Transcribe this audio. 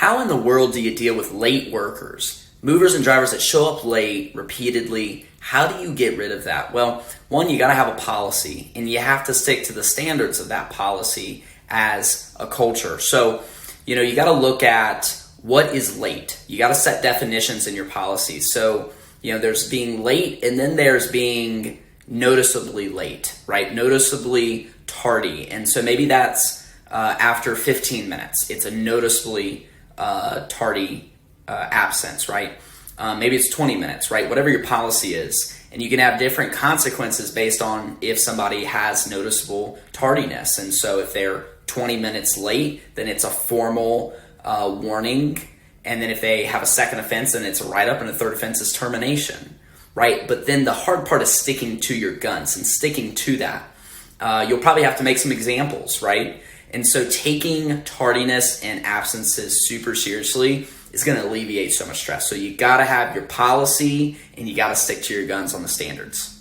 how in the world do you deal with late workers, movers and drivers that show up late repeatedly? How do you get rid of that? Well, one, you got to have a policy, and you have to stick to the standards of that policy as a culture. So, you got to look at what is late. You got to set definitions in your policies. So, there's being late, and then there's being noticeably late, right? Noticeably tardy. And so maybe that's after 15 minutes. It's a noticeably tardy absence, right? Maybe it's 20 minutes, right? Whatever your policy is. And you can have different consequences based on if somebody has noticeable tardiness. And so if they're 20 minutes late, then it's a formal warning. And then if they have a second offense, then it's a write-up, and a third offense is termination, right? But then the hard part is sticking to your guns and sticking to that. You'll probably have to make some examples, right? And so taking tardiness and absences super seriously is going to alleviate so much stress. So you got to have your policy, and you got to stick to your guns on the standards.